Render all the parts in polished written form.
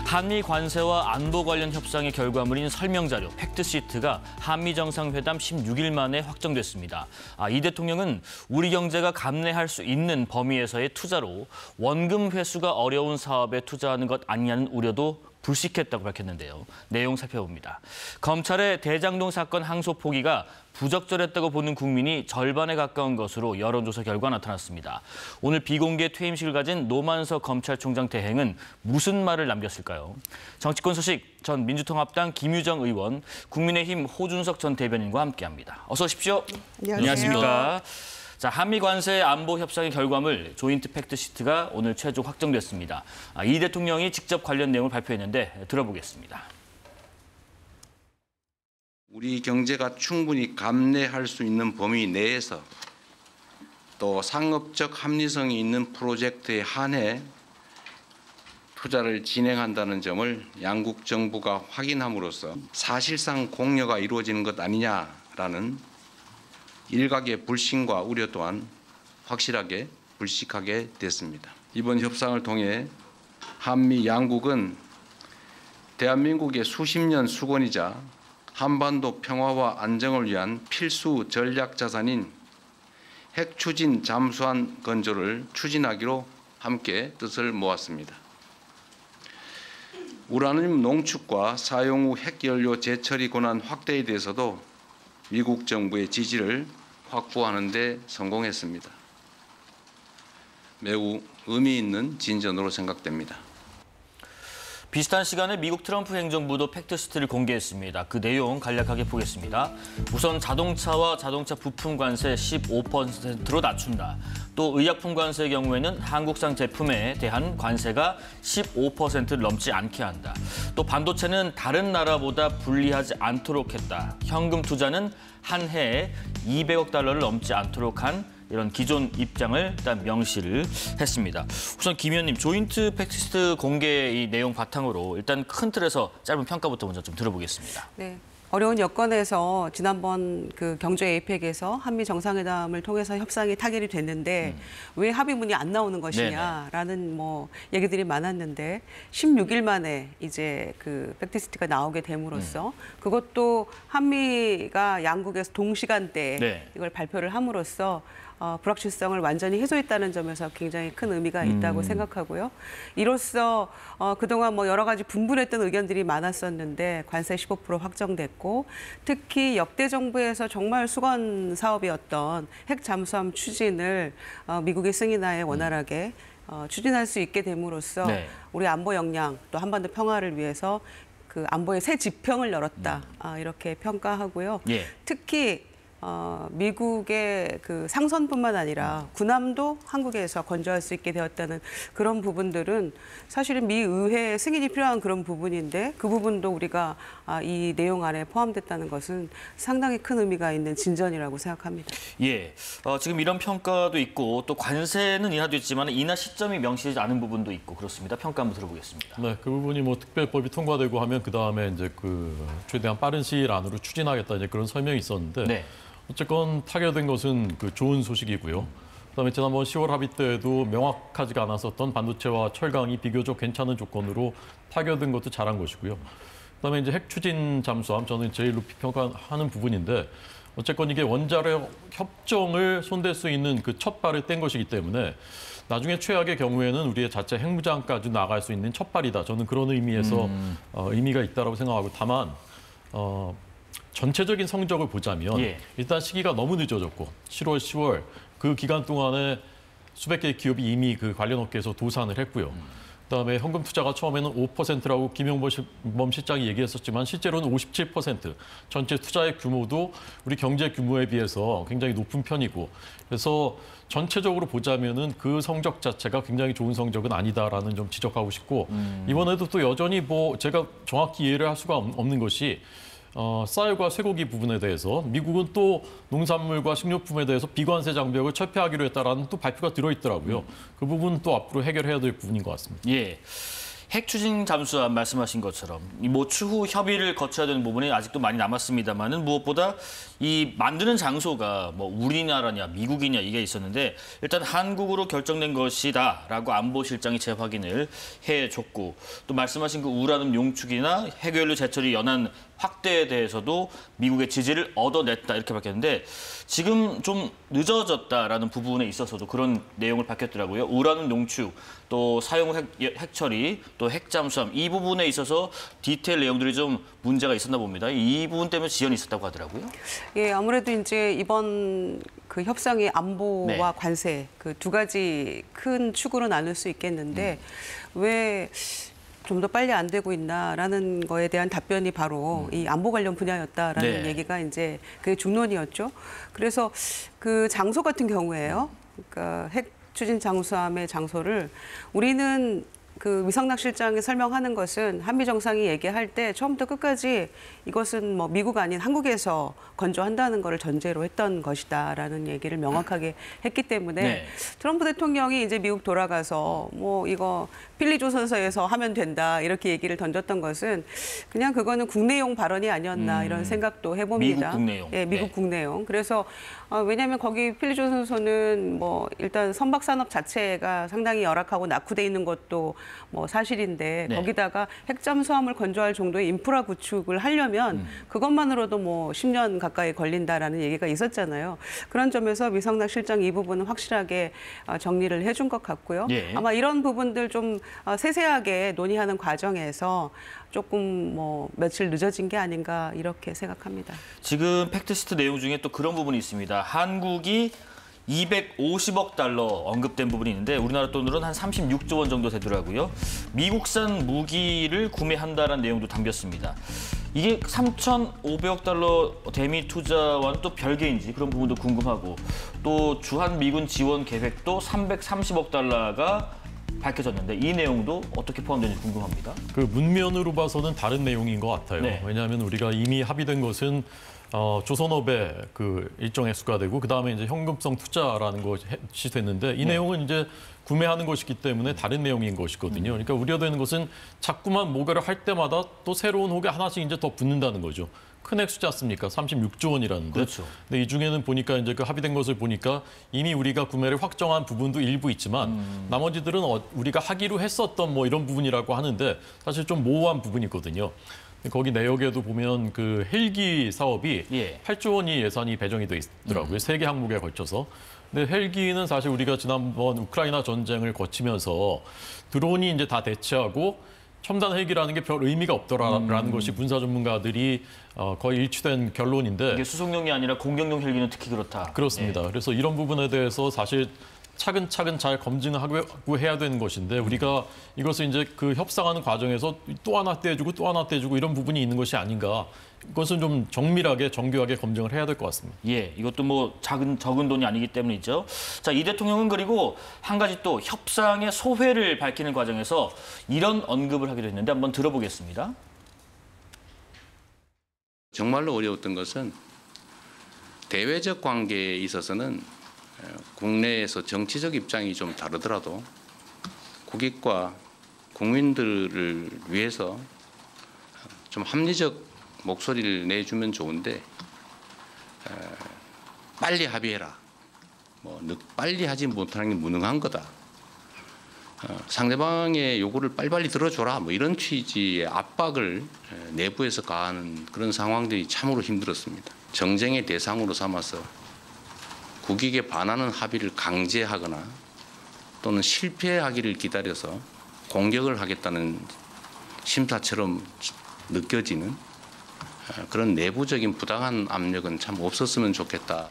한미 관세와 안보 관련 협상의 결과물인 설명자료, 팩트시트가 한미 정상회담 16일 만에 확정됐습니다. 이 대통령은 우리 경제가 감내할 수 있는 범위에서의 투자로 원금 회수가 어려운 사업에 투자하는 것 아니냐는 우려도 불식했다고 밝혔는데요. 내용 살펴봅니다. 검찰의 대장동 사건 항소 포기가 부적절했다고 보는 국민이 절반에 가까운 것으로 여론조사 결과 나타났습니다. 오늘 비공개 퇴임식을 가진 노만석 검찰총장 대행은 무슨 말을 남겼을까요? 정치권 소식 전 민주통합당 김유정 의원, 국민의힘 호준석 전 대변인과 함께합니다. 어서 오십시오. 안녕하십니까. 자, 한미 관세 안보 협상의 결과물 조인트 팩트시트가 오늘 최종 확정됐습니다. 이 대통령이 직접 관련 내용을 발표했는데 들어보겠습니다. 우리 경제가 충분히 감내할 수 있는 범위 내에서 또 상업적 합리성이 있는 프로젝트에 한해 투자를 진행한다는 점을 양국 정부가 확인함으로써 사실상 공여가 이루어지는 것 아니냐라는 일각의 불신과 우려 또한 확실하게 불식하게 됐습니다. 이번 협상을 통해 한미 양국은 대한민국의 수십 년 수건이자 한반도 평화와 안정을 위한 필수 전략 자산인 핵 추진 잠수함 건조를 추진하기로 함께 뜻을 모았습니다. 우라늄 농축과 사용 후 핵연료 재처리 권한 확대에 대해서도 미국 정부의 지지를 확보하는 데 성공했습니다. 매우 의미 있는 진전으로 생각됩니다. 비슷한 시간에 미국 트럼프 행정부도 팩트시트를 공개했습니다. 그 내용 간략하게 보겠습니다. 우선 자동차와 자동차 부품 관세 15%로 낮춘다. 또 의약품 관세의 경우에는 한국산 제품에 대한 관세가 15%를 넘지 않게 한다. 또 반도체는 다른 나라보다 불리하지 않도록 했다. 현금 투자는 한 해에 200억 달러를 넘지 않도록 한 이런 기존 입장을 일단 명시를 했습니다. 우선 김 의원님, 조인트 팩트시트 공개 이 내용 바탕으로 일단 큰 틀에서 짧은 평가부터 먼저 좀 들어보겠습니다. 네. 어려운 여건에서 지난번 그 경제 에이펙에서 한미 정상회담을 통해서 협상이 타결이 됐는데 왜 합의문이 안 나오는 것이냐라는 뭐 얘기들이 많았는데 16일 만에 이제 그 팩트시트가 나오게 됨으로써 그것도 한미가 양국에서 동시간대에 이걸 발표를 함으로써 불확실성을 완전히 해소했다는 점에서 굉장히 큰 의미가 있다고 생각하고요. 이로써 그동안 뭐 여러 가지 분분했던 의견들이 많았었는데 관세 15% 확정됐고 특히 역대 정부에서 정말 수건 사업이었던 핵 잠수함 추진을 미국의 승인하에 원활하게 추진할 수 있게 됨으로써 우리 안보 역량 또 한반도 평화를 위해서 그 안보의 새 지평을 열었다. 이렇게 평가하고요. 특히 미국의 그 상선뿐만 아니라 군함도 한국에서 건조할 수 있게 되었다는 그런 부분들은 사실은 미 의회 승인이 필요한 그런 부분인데 그 부분도 우리가 이 내용 안에 포함됐다는 것은 상당히 큰 의미가 있는 진전이라고 생각합니다. 예, 지금 이런 평가도 있고 또 관세는 인하됐지만 인하 시점이 명시되지 않은 부분도 있고 그렇습니다. 평가 한번 들어보겠습니다. 네, 그 부분이 뭐 특별법이 통과되고 하면 그 다음에 이제 그 최대한 빠른 시일 안으로 추진하겠다 이제 그런 설명이 있었는데. 어쨌건 타결된 것은 그 좋은 소식이고요. 그다음에 지난번 10월 합의 때에도 명확하지가 않았었던 반도체와 철강이 비교적 괜찮은 조건으로 타결된 것도 잘한 것이고요. 그다음에 이제 핵 추진 잠수함 저는 제일 높이 평가하는 부분인데 어쨌건 이게 원자력 협정을 손댈 수 있는 그 첫 발을 뗀 것이기 때문에 나중에 최악의 경우에는 우리의 자체 핵무장까지 나갈 수 있는 첫 발이다. 저는 그런 의미에서 의미가 있다고 생각하고 다만 전체적인 성적을 보자면 일단 시기가 너무 늦어졌고 7월, 10월 그 기간 동안에 수백 개의 기업이 이미 그 관련 업계에서 도산을 했고요. 그다음에 현금 투자가 처음에는 5%라고 김용범 실장이 얘기했었지만 실제로는 57%. 전체 투자의 규모도 우리 경제 규모에 비해서 굉장히 높은 편이고 그래서 전체적으로 보자면은 그 성적 자체가 굉장히 좋은 성적은 아니다라는 점 지적하고 싶고 이번에도 또 여전히 뭐 제가 정확히 이해를 할 수가 없는 것이 쌀과 쇠고기 부분에 대해서 미국은 또 농산물과 식료품에 대해서 비관세 장벽을 철폐하기로 했다라는 또 발표가 들어있더라고요. 그 부분 또 앞으로 해결해야 될 부분인 것 같습니다. 예. 핵 추진 잠수함 말씀하신 것처럼 뭐 추후 협의를 거쳐야 되는 부분이 아직도 많이 남았습니다만은 무엇보다 이 만드는 장소가 뭐 우리나라냐 미국이냐 이게 있었는데 일단 한국으로 결정된 것이다라고 안보실장이 재확인을 해줬고 또 말씀하신 그 우라늄 용축이나 핵연료 재처리 연한 확대에 대해서도 미국의 지지를 얻어냈다 이렇게 밝혔는데 지금 좀 늦어졌다라는 부분에 있어서도 그런 내용을 밝혔더라고요. 우라늄 농축, 또 사용 핵 처리, 또 핵 잠수함 이 부분에 있어서 디테일 내용들이 좀 문제가 있었나 봅니다. 이 부분 때문에 지연이 있었다고 하더라고요. 예, 아무래도 이제 이번 그 협상의 안보와 네. 관세 그 두 가지 큰 축으로 나눌 수 있겠는데 왜 좀 더 빨리 안 되고 있나라는 거에 대한 답변이 바로 이 안보 관련 분야였다라는 네. 얘기가 이제 그게 중론이었죠. 그래서 그 장소 같은 경우에요. 그러니까 핵 추진 잠수함의 장소를 우리는 그 위성락 실장이 설명하는 것은 한미 정상이 얘기할 때 처음부터 끝까지 이것은 뭐 미국 아닌 한국에서 건조한다는 것을 전제로 했던 것이다라는 얘기를 명확하게 했기 때문에 네. 트럼프 대통령이 이제 미국 돌아가서 뭐 이거 필리조선서에서 하면 된다 이렇게 얘기를 던졌던 것은 그냥 그거는 국내용 발언이 아니었나 이런 생각도 해봅니다. 미국 국내용. 예, 미국 네. 국내용. 그래서 왜냐하면 거기 필리조선소는 뭐 일단 선박 산업 자체가 상당히 열악하고 낙후돼 있는 것도 뭐 사실인데 네. 거기다가 핵잠수함을 건조할 정도의 인프라 구축을 하려면 그것만으로도 뭐 10년 가까이 걸린다라는 얘기가 있었잖아요. 그런 점에서 위성락 실장 이 부분은 확실하게 정리를 해준 것 같고요. 예. 아마 이런 부분들 좀 세세하게 논의하는 과정에서 조금 뭐 며칠 늦어진 게 아닌가 이렇게 생각합니다. 지금 팩트시트 내용 중에 또 그런 부분이 있습니다. 한국이 250억 달러 언급된 부분이 있는데 우리나라 돈으로는 한 36조 원 정도 되더라고요. 미국산 무기를 구매한다라는 내용도 담겼습니다. 이게 3,500억 달러 대미 투자와는 또 별개인지 그런 부분도 궁금하고 또 주한 미군 지원 계획도 330억 달러가 밝혀졌는데 이 내용도 어떻게 포함되는지 궁금합니다. 그 문면으로 봐서는 다른 내용인 것 같아요. 네. 왜냐하면 우리가 이미 합의된 것은 조선업에 그 일정 액수가 되고 그다음에 이제 현금성 투자라는 것이 됐는데 이 내용은 이제 구매하는 것이기 때문에 다른 내용인 것이거든요. 그러니까 우려되는 것은 자꾸만 뭐가를 할 때마다 또 새로운 혹이 하나씩 이제 더 붙는다는 거죠. 큰 액수지 않습니까? 36조 원이라는데. 그렇죠. 근데 이 중에는 보니까 이제 그 합의된 것을 보니까 이미 우리가 구매를 확정한 부분도 일부 있지만 나머지들은 우리가 하기로 했었던 뭐 이런 부분이라고 하는데 사실 좀 모호한 부분이 있거든요. 거기 내역에도 보면 그 헬기 사업이 예. 8조 원이 예산이 배정이 돼 있더라고요. 세 개 항목에 걸쳐서. 근데 헬기는 사실 우리가 지난번 우크라이나 전쟁을 거치면서 드론이 이제 다 대체하고 첨단 헬기라는 게 별 의미가 없더라라는 것이 군사 전문가들이 거의 일치된 결론인데 이게 수송용이 아니라 공격용 헬기는 특히 그렇다. 그렇습니다. 그래서 이런 부분에 대해서 사실 차근차근 잘 검증하고 해야 되는 것인데 우리가 이것을 이제 그 협상하는 과정에서 또 하나 떼주고 또 하나 떼주고 이런 부분이 있는 것이 아닌가. 이것은 좀 정밀하게 정교하게 검증을 해야 될 것 같습니다. 예, 이것도 뭐 적은 돈이 아니기 때문이죠. 자, 이 대통령은 그리고 한 가지 또 협상의 소회를 밝히는 과정에서 이런 언급을 하기도 했는데 한번 들어보겠습니다. 정말로 어려웠던 것은 대외적 관계에 있어서는 국내에서 정치적 입장이 좀 다르더라도 국익과 국민들을 위해서 좀 합리적 목소리를 내주면 좋은데 빨리 합의해라. 빨리 하지 못하는 게 무능한 거다. 상대방의 요구를 빨리빨리 들어줘라. 이런 취지의 압박을 내부에서 가하는 그런 상황들이 참으로 힘들었습니다. 정쟁의 대상으로 삼아서 국익에 반하는 합의를 강제하거나 또는 실패하기를 기다려서 공격을 하겠다는 심사처럼 느껴지는 그런 내부적인 부당한 압력은 참 없었으면 좋겠다.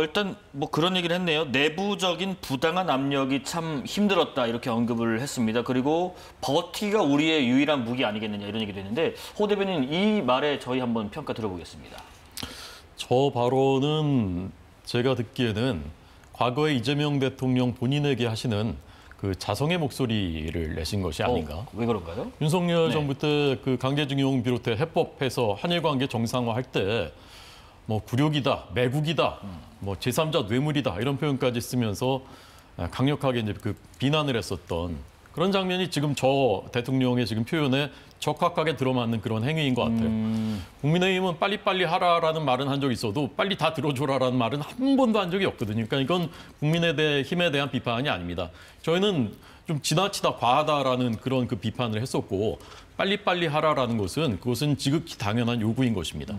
일단 뭐 그런 얘기를 했네요. 내부적인 부당한 압력이 참 힘들었다 이렇게 언급을 했습니다. 그리고 버티기가 우리의 유일한 무기 아니겠느냐 이런 얘기도 했는데 호 대변인 이 말에 저희 한번 평가 들어보겠습니다. 저 발언은 제가 듣기에는 과거에 이재명 대통령 본인에게 하시는 그 자성의 목소리를 내신 것이 아닌가. 왜 그런가요? 윤석열 네. 정부 때 그 강제징용 비롯해 해법해서 한일 관계 정상화할 때 뭐 굴욕이다, 매국이다, 뭐 제3자 뇌물이다 이런 표현까지 쓰면서 강력하게 이제 그 비난을 했었던 그런 장면이 지금 저 대통령의 지금 표현에 적합하게 들어맞는 그런 행위인 것 같아요. 국민의힘은 빨리빨리 하라라는 말은 한 적이 있어도 빨리 다 들어줘라라는 말은 한 번도 한 적이 없거든요. 그러니까 이건 국민의힘에 대한 비판이 아닙니다. 저희는 좀 지나치다 과하다라는 그런 그 비판을 했었고 빨리빨리 하라라는 것은 그것은 지극히 당연한 요구인 것입니다.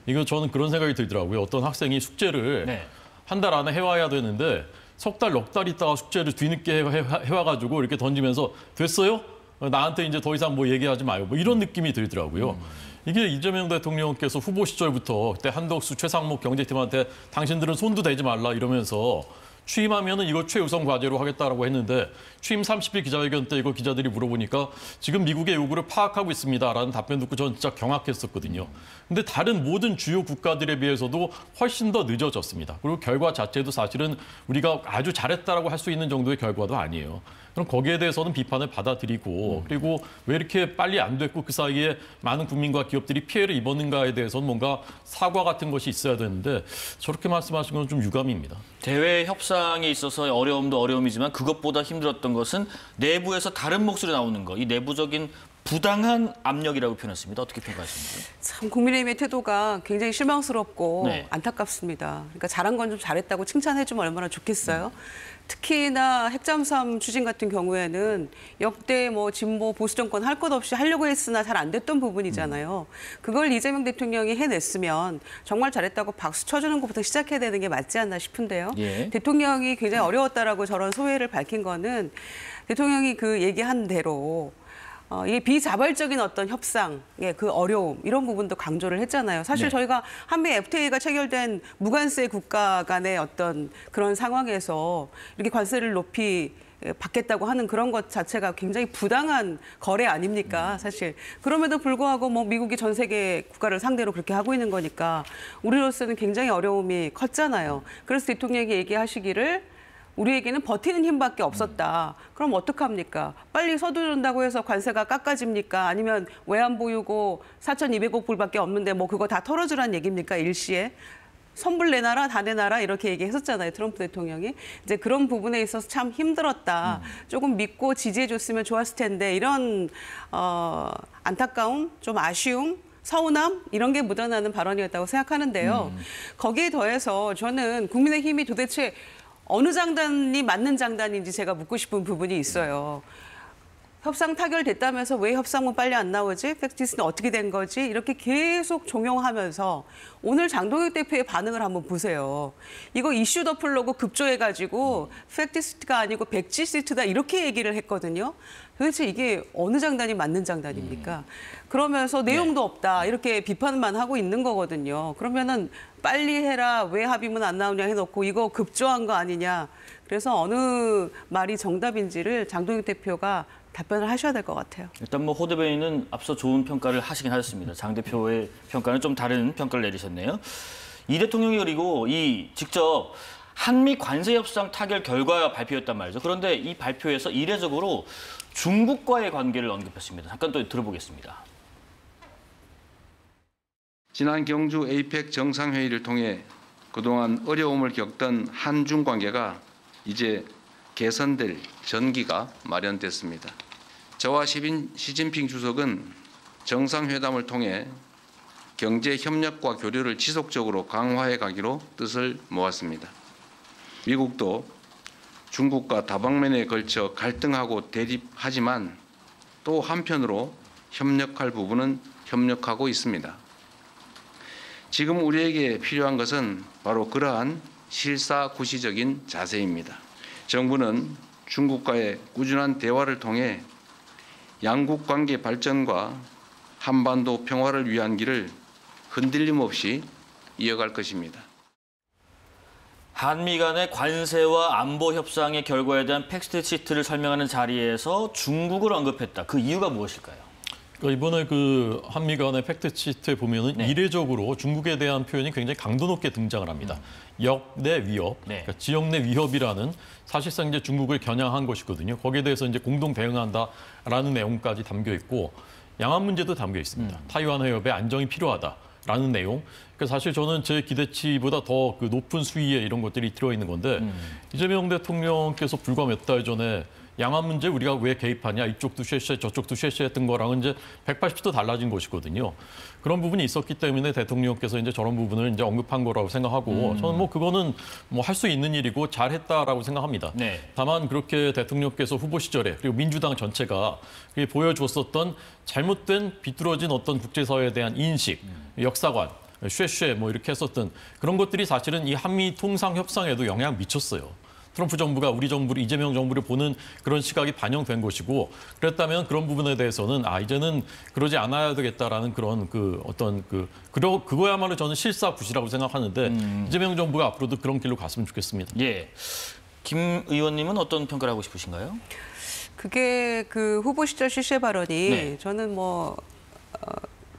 이거 저는 그런 생각이 들더라고요. 어떤 학생이 숙제를 네. 한 달 안에 해와야 되는데 석 달, 넉 달 있다가 숙제를 뒤늦게 해와가지고 이렇게 던지면서 됐어요? 나한테 이제 더 이상 뭐 얘기하지 마요. 뭐 이런 느낌이 들더라고요. 이게 이재명 대통령께서 후보 시절부터 그때 한덕수, 최상목 경제팀한테 당신들은 손도 대지 말라 이러면서 취임하면은 이거 최우선 과제로 하겠다라고 했는데 취임 30일 기자회견 때 이거 기자들이 물어보니까 지금 미국의 요구를 파악하고 있습니다라는 답변 듣고 저는 진짜 경악했었거든요. 근데 다른 모든 주요 국가들에 비해서도 훨씬 더 늦어졌습니다. 그리고 결과 자체도 사실은 우리가 아주 잘했다라고 할 수 있는 정도의 결과도 아니에요. 그럼 거기에 대해서는 비판을 받아들이고 그리고 왜 이렇게 빨리 안 됐고 그 사이에 많은 국민과 기업들이 피해를 입었는가에 대해서는 뭔가 사과 같은 것이 있어야 되는데 저렇게 말씀하신 건 좀 유감입니다. 대외 협상에 있어서 어려움도 어려움이지만 그것보다 힘들었던 것은 내부에서 다른 목소리 나오는 거. 이 내부적인 부당한 압력이라고 표현했습니다. 어떻게 평가하십니까? 참 국민의힘의 태도가 굉장히 실망스럽고 네. 안타깝습니다. 그러니까 잘한 건 좀 잘했다고 칭찬해주면 얼마나 좋겠어요. 특히나 핵잠수함 추진 같은 경우에는 역대 뭐 진보 보수 정권 할 것 없이 하려고 했으나 잘 안 됐던 부분이잖아요. 그걸 이재명 대통령이 해냈으면 정말 잘했다고 박수 쳐주는 것부터 시작해야 되는 게 맞지 않나 싶은데요. 예. 대통령이 굉장히 어려웠다라고 저런 소회를 밝힌 거는 대통령이 그 얘기한 대로 이게 비자발적인 어떤 협상의 그 어려움 이런 부분도 강조를 했잖아요. 사실 네. 저희가 한미 FTA가 체결된 무관세 국가 간의 어떤 그런 상황에서 이렇게 관세를 높이 받겠다고 하는 그런 것 자체가 굉장히 부당한 거래 아닙니까? 사실 그럼에도 불구하고 뭐 미국이 전 세계 국가를 상대로 그렇게 하고 있는 거니까 우리로서는 굉장히 어려움이 컸잖아요. 그래서 대통령이 얘기하시기를 우리에게는 버티는 힘밖에 없었다. 그럼 어떡합니까? 빨리 서두른다고 해서 관세가 깎아집니까? 아니면 외환보유고 4,200억 불밖에 없는데 뭐 그거 다 털어주라는 얘기입니까? 일시에. 선불 내놔라, 다 내놔라 이렇게 얘기했었잖아요. 트럼프 대통령이. 이제 그런 부분에 있어서 참 힘들었다. 조금 믿고 지지해줬으면 좋았을 텐데 이런 안타까움, 좀 아쉬움, 서운함 이런 게 묻어나는 발언이었다고 생각하는데요. 거기에 더해서 저는 국민의힘이 도대체 어느 장단이 맞는 장단인지 제가 묻고 싶은 부분이 있어요. 협상 타결됐다면서 왜 협상은 빨리 안 나오지? 팩티스는 어떻게 된 거지? 이렇게 계속 종용하면서 오늘 장동혁 대표의 반응을 한번 보세요. 이거 이슈 덮으려고 급조해가지고 팩티스트가 아니고 백지시트다 이렇게 얘기를 했거든요. 도대체 이게 어느 장단이 맞는 장단입니까? 그러면서 내용도 없다 이렇게 비판만 하고 있는 거거든요. 그러면은 빨리 해라 왜 합의문 안 나오냐 해놓고 이거 급조한 거 아니냐. 그래서 어느 말이 정답인지를 장동혁 대표가 답변을 하셔야 될 것 같아요. 일단 뭐 호 대변인은 앞서 좋은 평가를 하시긴 하셨습니다. 장 대표의 평가는 좀 다른 평가를 내리셨네요. 이 대통령이 그리고 이 직접 한미 관세 협상 타결 결과 발표였단 말이죠. 그런데 이 발표에서 이례적으로 중국과의 관계를 언급했습니다. 잠깐 또 들어보겠습니다. 지난 경주 에이펙 정상회의를 통해 그동안 어려움을 겪던 한중 관계가 이제 개선될 전기가 마련됐습니다. 저와 시진핑 주석은 정상회담을 통해 경제 협력과 교류를 지속적으로 강화해 가기로 뜻을 모았습니다. 미국도 중국과 다방면에 걸쳐 갈등하고 대립하지만 또 한편으로 협력할 부분은 협력하고 있습니다. 지금 우리에게 필요한 것은 바로 그러한 실사구시적인 자세입니다. 정부는 중국과의 꾸준한 대화를 통해 양국 관계 발전과 한반도 평화를 위한 길을 흔들림 없이 이어갈 것입니다. 한미 간의 관세와 안보 협상의 결과에 대한 팩트시트를 설명하는 자리에서 중국을 언급했다. 그 이유가 무엇일까요? 그러니까 이번에 그 한미 간의 팩트시트에 보면은 네. 이례적으로 중국에 대한 표현이 굉장히 강도 높게 등장을 합니다. 역 내 위협, 네. 그러니까 지역 내 위협이라는 사실상 이제 중국을 겨냥한 것이거든요. 거기에 대해서 이제 공동 대응한다라는 내용까지 담겨 있고 양안 문제도 담겨 있습니다. 타이완 해협의 안정이 필요하다라는 내용. 그러니까 사실 저는 제 기대치보다 더 그 높은 수위에 이런 것들이 들어있는 건데 이재명 대통령께서 불과 몇 달 전에 양안 문제 우리가 왜 개입하냐, 이쪽도 쉐쉐 저쪽도 쉐쉐했던 거랑은 이제 180도 달라진 것이거든요. 그런 부분이 있었기 때문에 대통령께서 이제 저런 부분을 이제 언급한 거라고 생각하고 저는 뭐 그거는 뭐 할 수 있는 일이고 잘했다라고 생각합니다. 네. 다만 그렇게 대통령께서 후보 시절에 그리고 민주당 전체가 보여줬었던 잘못된 비뚤어진 어떤 국제사회에 대한 인식, 역사관, 쉐쉐 뭐 이렇게 했었던 그런 것들이 사실은 이 한미 통상 협상에도 영향을 미쳤어요. 트럼프 정부가 우리 정부를 이재명 정부를 보는 그런 시각이 반영된 것이고 그랬다면 그런 부분에 대해서는 이제는 그러지 않아야 되겠다라는 그런 그거야말로 저는 실사부시라고 생각하는데 이재명 정부가 앞으로도 그런 길로 갔으면 좋겠습니다. 예. 김 의원님은 어떤 평가를 하고 싶으신가요? 그게 그 후보 시절 실세 발언이 네. 저는 뭐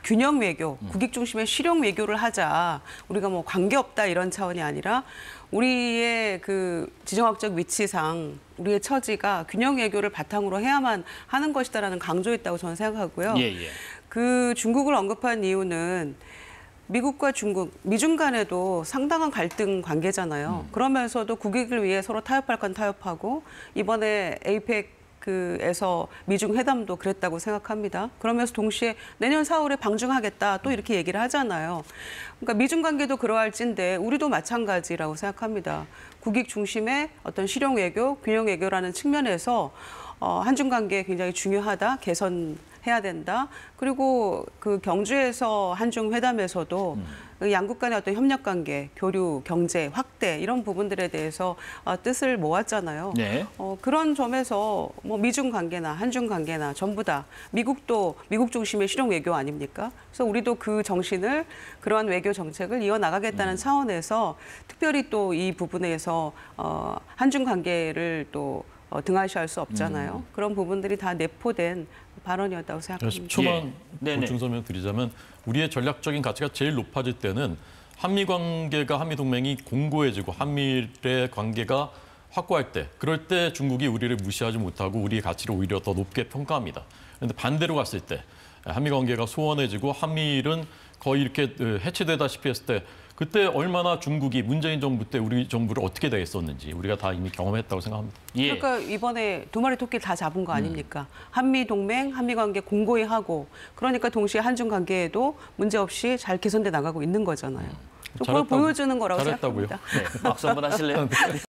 균형 외교, 국익 중심의 실용 외교를 하자. 우리가 뭐 관계없다 이런 차원이 아니라 우리의 그 지정학적 위치상 우리의 처지가 균형 외교를 바탕으로 해야만 하는 것이다라는 강조했다고 저는 생각하고요. 예. 그 중국을 언급한 이유는 미국과 중국, 미중 간에도 상당한 갈등 관계잖아요. 그러면서도 국익을 위해 서로 타협할 건 타협하고 이번에 에이펙에서 미중 회담도 그랬다고 생각합니다. 그러면서 동시에 내년 4월에 방중하겠다 또 이렇게 얘기를 하잖아요. 그러니까 미중 관계도 그러할진데 우리도 마찬가지라고 생각합니다. 국익 중심의 어떤 실용 외교, 균형 외교라는 측면에서 한중 관계 굉장히 중요하다, 개선해야 된다. 그리고 그 경주에서 한중 회담에서도 그 양국 간의 어떤 협력 관계, 교류, 경제 확대 이런 부분들에 대해서 뜻을 모았잖아요. 네. 그런 점에서 뭐 미중 관계나 한중 관계나 전부 다 미국도 미국 중심의 실용 외교 아닙니까? 그래서 우리도 그 정신을 그러한 외교 정책을 이어나가겠다는 차원에서 특별히 또 이 부분에서 한중 관계를 또 등한시할 수 없잖아요. 그런 부분들이 다 내포된 발언이었다고 생각합니다. 10초만 네네. 보충 설명드리자면 우리의 전략적인 가치가 제일 높아질 때는 한미 관계가 한미 동맹이 공고해지고 한미의 관계가 확고할 때 그럴 때 중국이 우리를 무시하지 못하고 우리의 가치를 오히려 더 높게 평가합니다. 그런데 반대로 갔을 때 한미 관계가 소원해지고 한미일은 거의 이렇게 해체되다시피 했을 때 그때 얼마나 중국이 문재인 정부 때 우리 정부를 어떻게 대했었는지 우리가 다 이미 경험했다고 생각합니다. 예. 그러니까 이번에 두 마리 토끼를 다 잡은 거 아닙니까? 한미 동맹, 한미 관계 공고히 하고 그러니까 동시에 한중 관계에도 문제 없이 잘 개선돼 나가고 있는 거잖아요. 그걸 잘했다고, 보여주는 거라고 잘했다고요. 생각합니다. 네. 박수 한번 하실래요?